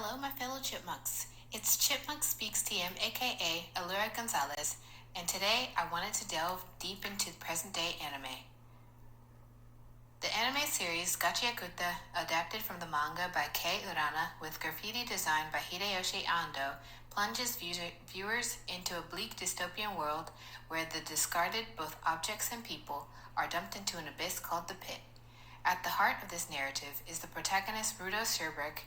Hello, my fellow chipmunks. It's Chipmunk Speaks TM, aka Allura Gonzalez, and today I wanted to delve deep into present day anime. The anime series Gachiakuta, adapted from the manga by Kei Urana with graffiti designed by Hideyoshi Ando, plunges viewers into a bleak dystopian world where the discarded, both objects and people, are dumped into an abyss called the Pit. At the heart of this narrative is the protagonist Rudo Sherbrooke,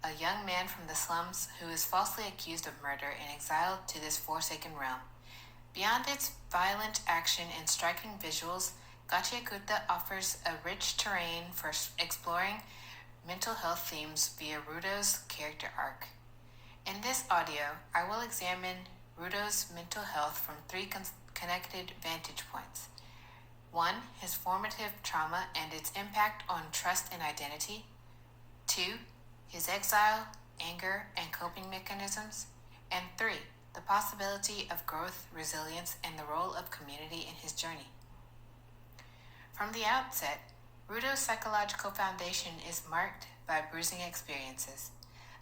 a young man from the slums who is falsely accused of murder and exiled to this forsaken realm. Beyond its violent action and striking visuals, Gachiakuta offers a rich terrain for exploring mental health themes via Rudo's character arc. In this audio, I will examine Rudo's mental health from three connected vantage points. 1. His formative trauma and its impact on trust and identity. 2. His exile, anger, and coping mechanisms. And 3. The possibility of growth, resilience, and the role of community in his journey. From the outset, Rudo's psychological foundation is marked by bruising experiences.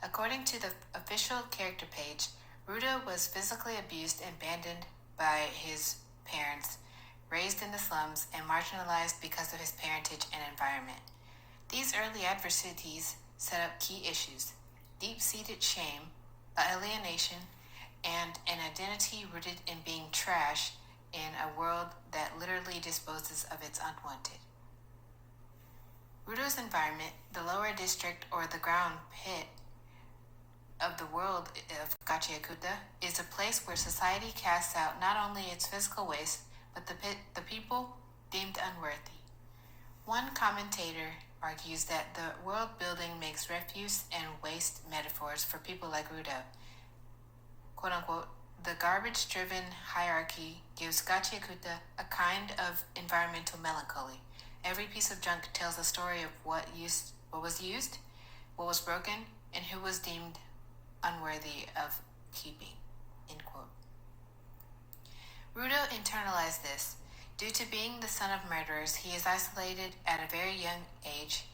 According to the official character page, Rudo was physically abused and abandoned by his parents, raised in the slums, and marginalized because of his parentage and environment. These early adversities set up key issues: deep-seated shame, alienation, and an identity rooted in being trash in a world that literally disposes of its unwanted. Rudo's environment, the lower district or the ground pit of the world of Gachiakuta, is a place where society casts out not only its physical waste, but the people deemed unworthy. One commentator argues that the world building makes refuse and waste metaphors for people like Rudo. Quote unquote, the garbage driven hierarchy gives Gachiakuta a kind of environmental melancholy. Every piece of junk tells a story of what was used, what was broken, and who was deemed unworthy of keeping. End quote. Rudo internalized this. Due to being the son of murderers, he is isolated at a very young age.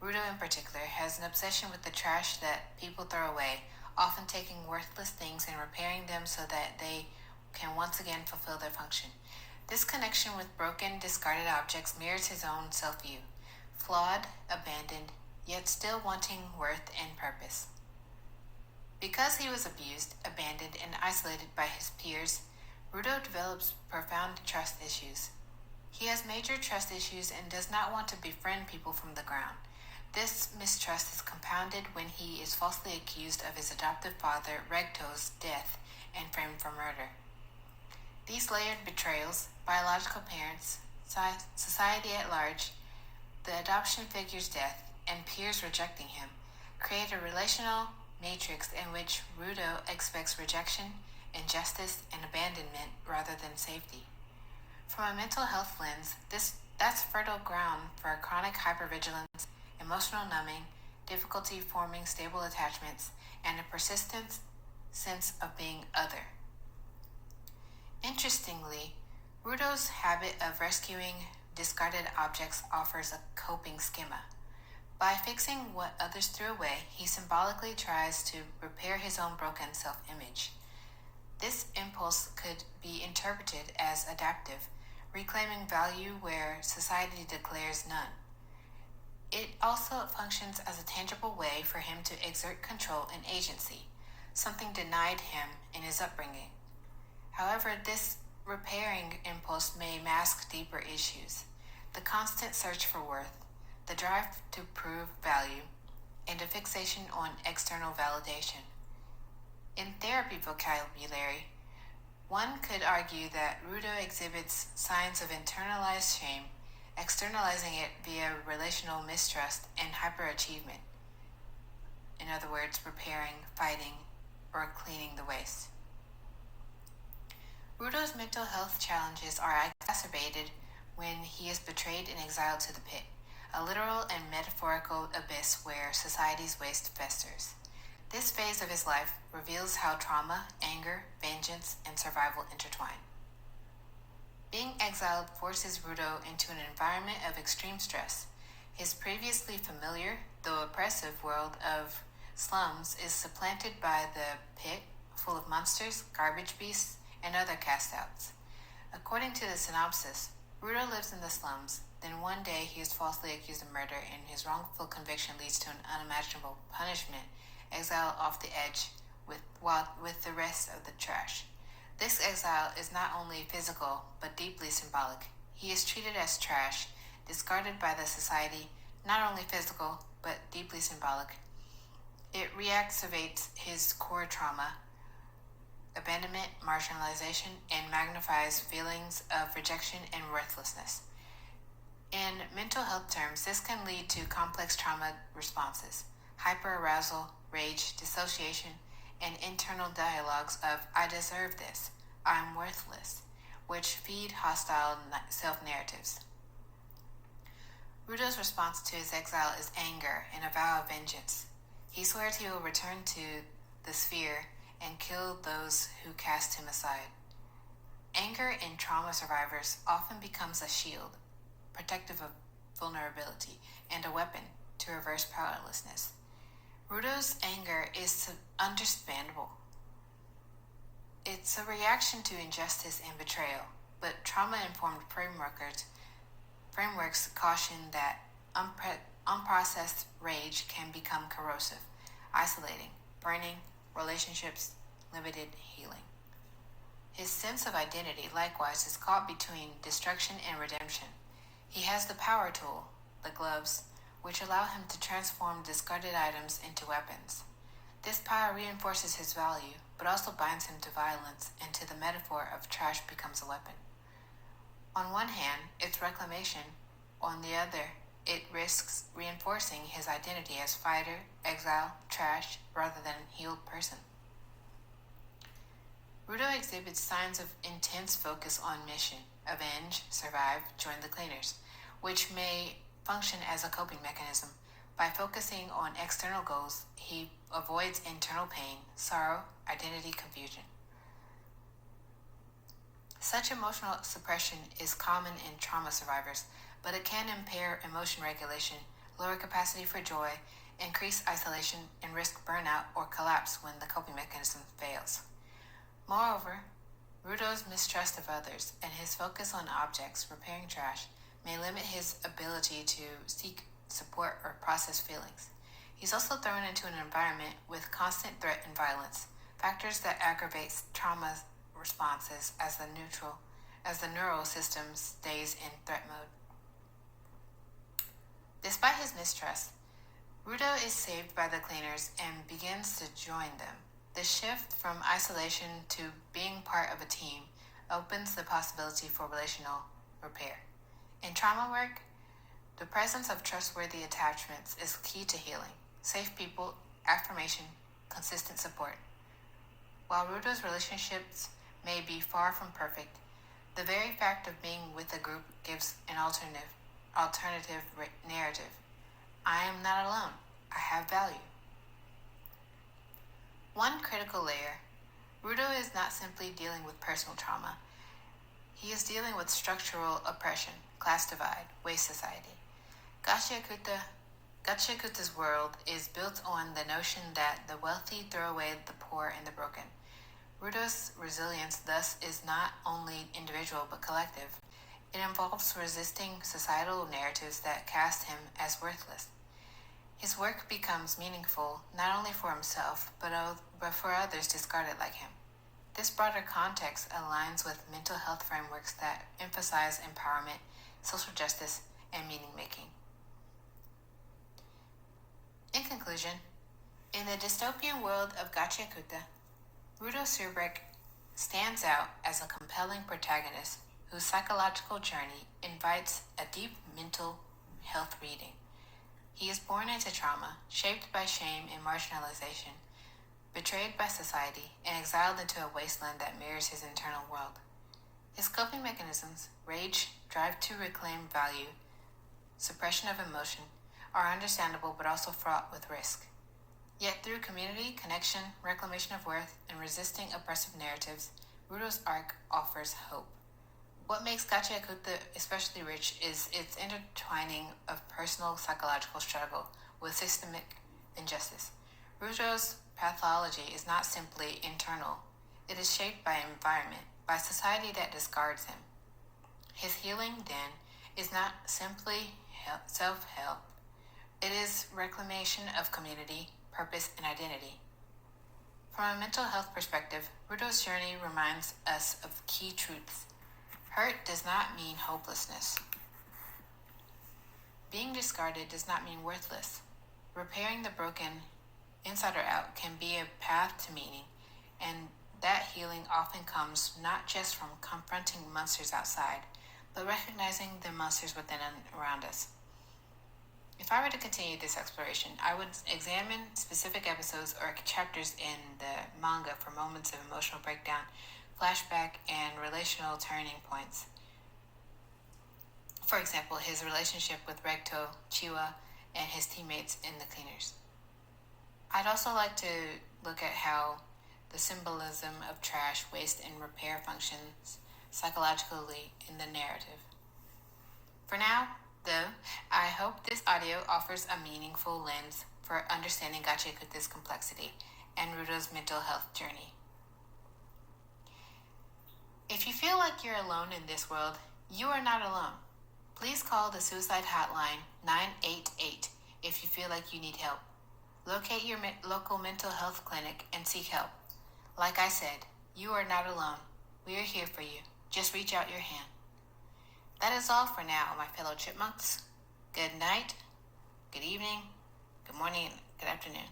Rudo, in particular, has an obsession with the trash that people throw away, often taking worthless things and repairing them so that they can once again fulfill their function. This connection with broken, discarded objects mirrors his own self-view: flawed, abandoned, yet still wanting worth and purpose. Because he was abused, abandoned, and isolated by his peers, Rudo develops profound trust issues. He has major trust issues and does not want to befriend people from the ground. This mistrust is compounded when he is falsely accused of his adoptive father, Regto's, death and framed for murder. These layered betrayals, biological parents, society at large, the adoption figure's death, and peers rejecting him, create a relational matrix in which Rudo expects rejection, injustice, and abandonment rather than safety. From a mental health lens, that's fertile ground for chronic hypervigilance, emotional numbing, difficulty forming stable attachments, and a persistent sense of being other. Interestingly, Rudo's habit of rescuing discarded objects offers a coping schema. By fixing what others threw away, he symbolically tries to repair his own broken self-image. This impulse could be interpreted as adaptive, reclaiming value where society declares none. It also functions as a tangible way for him to exert control and agency, something denied him in his upbringing. However, this repairing impulse may mask deeper issues: the constant search for worth, the drive to prove value, and a fixation on external validation. In therapy vocabulary, one could argue that Rudo exhibits signs of internalized shame, externalizing it via relational mistrust and hyperachievement. In other words, repairing, fighting, or cleaning the waste. Rudo's mental health challenges are exacerbated when he is betrayed and exiled to the pit, a literal and metaphorical abyss where society's waste festers. This phase of his life reveals how trauma, anger, vengeance, and survival intertwine. Being exiled forces Rudo into an environment of extreme stress. His previously familiar, though oppressive, world of slums is supplanted by the pit full of monsters, garbage beasts, and other castouts. According to the synopsis, Rudo lives in the slums. Then one day he is falsely accused of murder, and his wrongful conviction leads to an unimaginable punishment, exile off the edge with the rest of the trash. This exile is not only physical, but deeply symbolic. He is treated as trash, discarded by the society, not only physical, but deeply symbolic. It reactivates his core trauma, abandonment, marginalization, and magnifies feelings of rejection and worthlessness. In mental health terms, this can lead to complex trauma responses, hyperarousal, rage, dissociation, and internal dialogues of "I deserve this," "I'm worthless," which feed hostile self-narratives. Rudo's response to his exile is anger and a vow of vengeance. He swears he will return to the sphere and kill those who cast him aside. Anger in trauma survivors often becomes a shield, protective of vulnerability, and a weapon to reverse powerlessness. Rudo's anger is understandable. It's a reaction to injustice and betrayal, but trauma-informed frameworks caution that unprocessed rage can become corrosive, isolating, burning relationships, limited healing. His sense of identity, likewise, is caught between destruction and redemption. He has the power tool, the gloves, which allow him to transform discarded items into weapons. This power reinforces his value, but also binds him to violence and to the metaphor of trash becomes a weapon. On one hand, it's reclamation. On the other, it risks reinforcing his identity as fighter, exile, trash, rather than healed person. Rudo exhibits signs of intense focus on mission: avenge, survive, join the cleaners, which may function as a coping mechanism. By focusing on external goals, he avoids internal pain, sorrow, identity confusion. Such emotional suppression is common in trauma survivors, but it can impair emotion regulation, lower capacity for joy, increase isolation, and risk burnout or collapse when the coping mechanism fails. Moreover, Rudo's mistrust of others and his focus on objects, repairing trash, may limit his ability to seek support or process feelings. He's also thrown into an environment with constant threat and violence, factors that aggravate trauma responses as the neural system stays in threat mode. Despite his mistrust, Rudo is saved by the cleaners and begins to join them. The shift from isolation to being part of a team opens the possibility for relational repair. In trauma work, the presence of trustworthy attachments is key to healing. Safe people, affirmation, consistent support. While Rudo's relationships may be far from perfect, the very fact of being with a group gives an alternative narrative. I am not alone. I have value. One critical layer: Rudo is not simply dealing with personal trauma. He is dealing with structural oppression, class divide, waste society. Gachiakuta's world is built on the notion that the wealthy throw away the poor and the broken. Rudo's resilience, thus, is not only individual but collective. It involves resisting societal narratives that cast him as worthless. His work becomes meaningful not only for himself, but for others discarded like him. This broader context aligns with mental health frameworks that emphasize empowerment, social justice, and meaning-making. In conclusion, in the dystopian world of Gachiakuta, Rudo Surbrek stands out as a compelling protagonist whose psychological journey invites a deep mental health reading. He is born into trauma, shaped by shame and marginalization, betrayed by society, and exiled into a wasteland that mirrors his internal world. His coping mechanisms, rage, drive to reclaim value, suppression of emotion, are understandable but also fraught with risk. Yet through community, connection, reclamation of worth, and resisting oppressive narratives, Rudo's arc offers hope. What makes Gachiakuta especially rich is its intertwining of personal psychological struggle with systemic injustice. Rudo's pathology is not simply internal. It is shaped by environment, by society that discards him. His healing, then, is not simply self-help. It is reclamation of community, purpose, and identity. From a mental health perspective, Rudo's journey reminds us of key truths. Hurt does not mean hopelessness. Being discarded does not mean worthless. Repairing the broken, inside or out, can be a path to meaning, and that healing often comes not just from confronting monsters outside, but recognizing the monsters within and around us. If I were to continue this exploration, I would examine specific episodes or chapters in the manga for moments of emotional breakdown, flashback, and relational turning points. For example, his relationship with Recto, Chiwa, and his teammates in the cleaners. I'd also like to look at how the symbolism of trash, waste, and repair functions psychologically in the narrative. For now, though, I hope this audio offers a meaningful lens for understanding Gachiakuta's complexity and Rudo's mental health journey. If you feel like you're alone in this world, you are not alone. Please call the suicide hotline 988 if you feel like you need help. Locate your local mental health clinic and seek help. Like I said, you are not alone. We are here for you. Just reach out your hand. That is all for now, my fellow chipmunks. Good night, good evening, good morning, good afternoon.